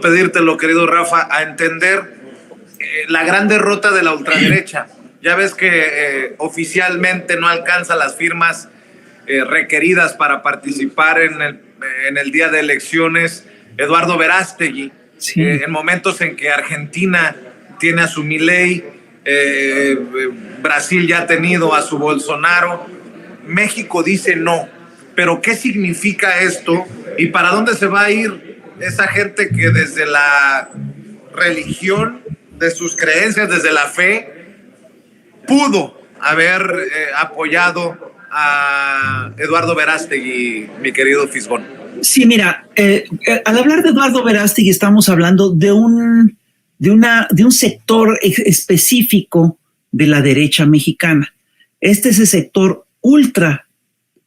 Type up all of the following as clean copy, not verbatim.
Pedírtelo, querido Rafa, a entender la gran derrota de la ultraderecha. Ya ves que oficialmente no alcanza las firmas requeridas para participar en el día de elecciones Eduardo Verástegui. Sí. En momentos en que Argentina tiene a su Milei, Brasil ya ha tenido a su Bolsonaro, México dice no. Pero ¿qué significa esto? ¿Y para dónde se va a ir esa gente que desde la religión, de sus creencias, desde la fe, pudo haber apoyado a Eduardo Verástegui, mi querido Fisgón? Sí, mira, al hablar de Eduardo Verástegui estamos hablando de un sector específico de la derecha mexicana. Este es el sector ultra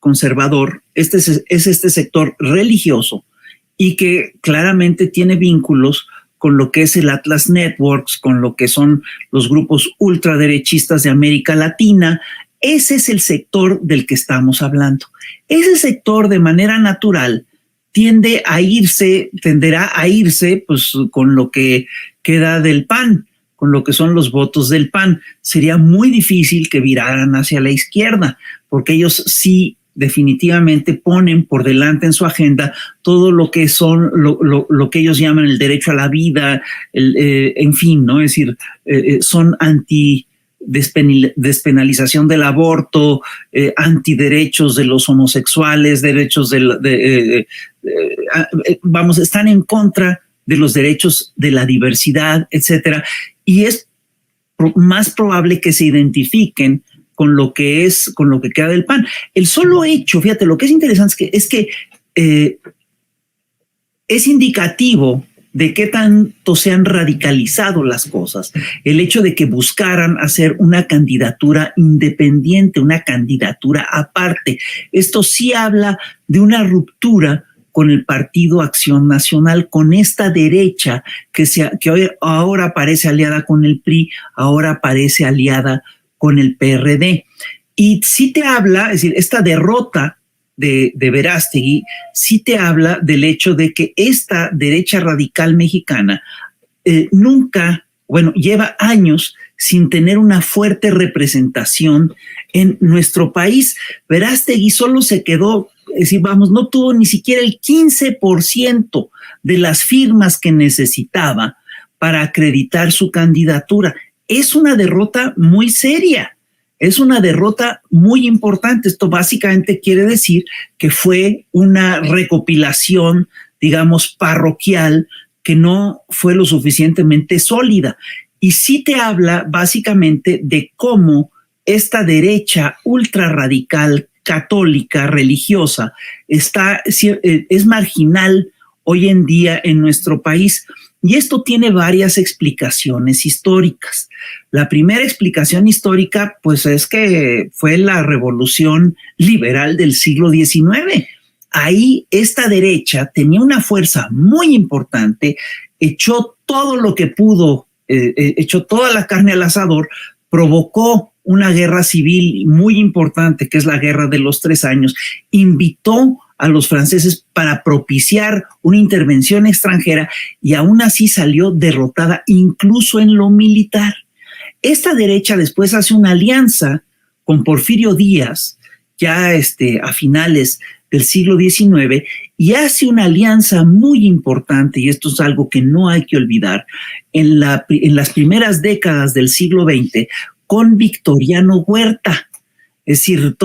conservador, es este sector religioso y que claramente tiene vínculos con lo que es el Atlas Networks, con lo que son los grupos ultraderechistas de América Latina. Ese es el sector del que estamos hablando. Ese sector de manera natural tenderá a irse pues, con lo que queda del PAN, con lo que son los votos del PAN. Sería muy difícil que viraran hacia la izquierda, porque ellos sí definitivamente ponen por delante en su agenda todo lo que son lo que ellos llaman el derecho a la vida, en fin, ¿no? Es decir, son despenalización del aborto, antiderechos de los homosexuales, derechos están en contra de los derechos de la diversidad, etcétera, y es más probable que se identifiquen con lo que queda del PAN. El solo hecho, fíjate, lo que es interesante es que es indicativo de qué tanto se han radicalizado las cosas. El hecho de que buscaran hacer una candidatura independiente, una candidatura aparte. Esto sí habla de una ruptura con el Partido Acción Nacional, con esta derecha que ahora parece aliada con el PRI, ahora parece aliada con el PRD. Y sí te habla, es decir, esta derrota de Verástegui sí te habla del hecho de que esta derecha radical mexicana lleva años sin tener una fuerte representación en nuestro país. Verástegui solo se quedó, es decir, no tuvo ni siquiera el 15% de las firmas que necesitaba para acreditar su candidatura. Es una derrota muy seria, es una derrota muy importante. Esto básicamente quiere decir que fue una recopilación, digamos, parroquial que no fue lo suficientemente sólida. Y sí te habla básicamente de cómo esta derecha ultra radical, católica, religiosa, es marginal hoy en día en nuestro país. Y esto tiene varias explicaciones históricas. La primera explicación histórica, pues, es que fue la revolución liberal del siglo XIX. Ahí esta derecha tenía una fuerza muy importante, echó todo lo que pudo, echó toda la carne al asador, provocó una guerra civil muy importante, que es la Guerra de los 3 años, invitó a los franceses para propiciar una intervención extranjera y aún así salió derrotada incluso en lo militar. Esta derecha después hace una alianza con Porfirio Díaz, ya a finales del siglo XIX, y hace una alianza muy importante, y esto es algo que no hay que olvidar, en las primeras décadas del siglo XX, con Victoriano Huerta. Es decir,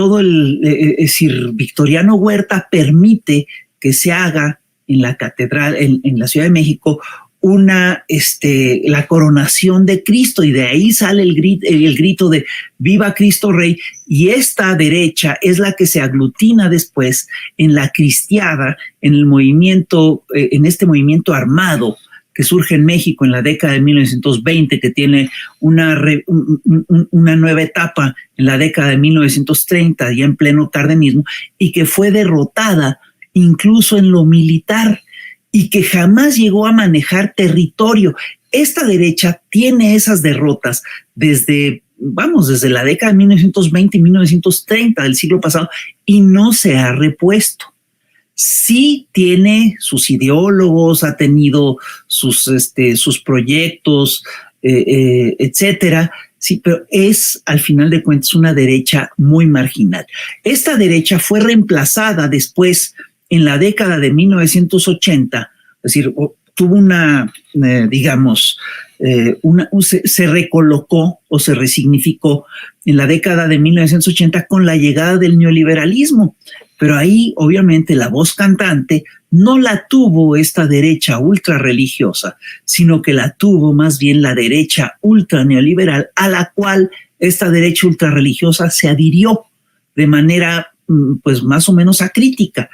Victoriano Huerta permite que se haga en la catedral, en la Ciudad de México, la coronación de Cristo, y de ahí sale el grito de ¡Viva Cristo Rey! Y esta derecha es la que se aglutina después en la cristiada, en este movimiento armado que surge en México en la década de 1920, que tiene una nueva etapa en la década de 1930, ya en pleno cardenismo, y que fue derrotada incluso en lo militar y que jamás llegó a manejar territorio. Esta derecha tiene esas derrotas desde la década de 1920 y 1930 del siglo pasado y no se ha repuesto. sí tiene sus ideólogos, ha tenido sus proyectos, etcétera. Sí, pero es, al final de cuentas, una derecha muy marginal. Esta derecha fue reemplazada después, en la década de 1980, es decir, tuvo una, se recolocó o se resignificó en la década de 1980 con la llegada del neoliberalismo. Pero ahí, obviamente, la voz cantante no la tuvo esta derecha ultra religiosa, sino que la tuvo más bien la derecha ultra neoliberal, a la cual esta derecha ultra religiosa se adhirió de manera, pues, más o menos acrítica.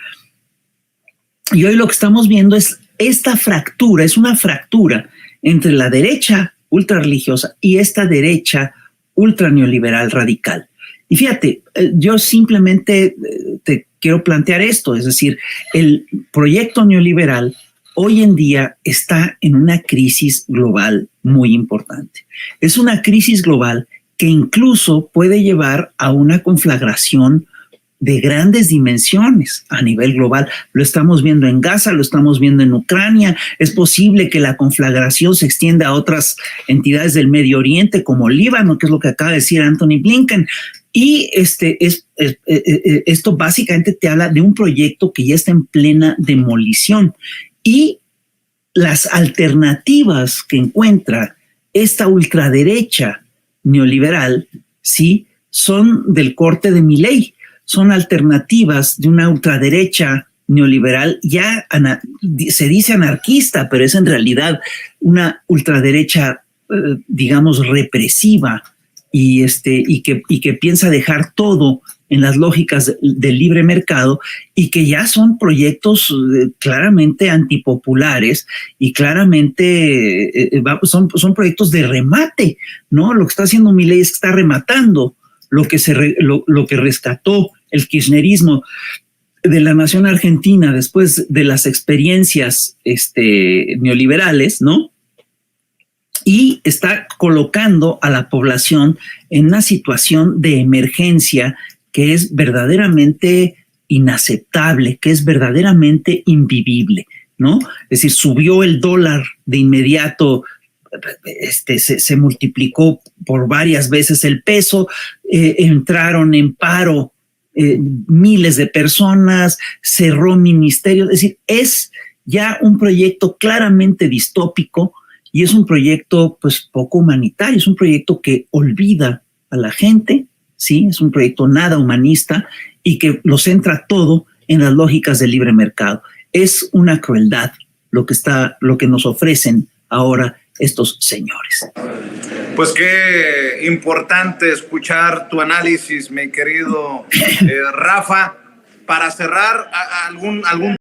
Y hoy lo que estamos viendo es esta fractura, es una fractura entre la derecha ultra religiosa y esta derecha ultra neoliberal radical. Y fíjate, yo simplemente te quiero plantear esto, es decir, el proyecto neoliberal hoy en día está en una crisis global muy importante. Es una crisis global que incluso puede llevar a una conflagración de grandes dimensiones a nivel global. Lo estamos viendo en Gaza, lo estamos viendo en Ucrania. Es posible que la conflagración se extienda a otras entidades del Medio Oriente, como Líbano, que es lo que acaba de decir Anthony Blinken. Y esto básicamente te habla de un proyecto que ya está en plena demolición. Y las alternativas que encuentra esta ultraderecha neoliberal, sí, son del corte de Milei. Son alternativas de una ultraderecha neoliberal, ya se dice anarquista, pero es en realidad una ultraderecha, digamos, represiva y que piensa dejar todo en las lógicas del libre mercado y que ya son proyectos claramente antipopulares y claramente son proyectos de remate, ¿no? Lo que está haciendo Milei es que está rematando lo que rescató el kirchnerismo de la nación argentina después de las experiencias neoliberales, ¿no? Y está colocando a la población en una situación de emergencia que es verdaderamente inaceptable, que es verdaderamente invivible, ¿no? Es decir, subió el dólar de inmediato, se multiplicó por varias veces el peso, entraron en paro miles de personas, cerró ministerios, es decir, es ya un proyecto claramente distópico y es un proyecto pues poco humanitario, es un proyecto que olvida a la gente, sí, es un proyecto nada humanista y que lo centra todo en las lógicas del libre mercado. Es una crueldad lo que nos ofrecen ahora estos señores. Pues qué importante escuchar tu análisis, mi querido Rafa. Para cerrar, algún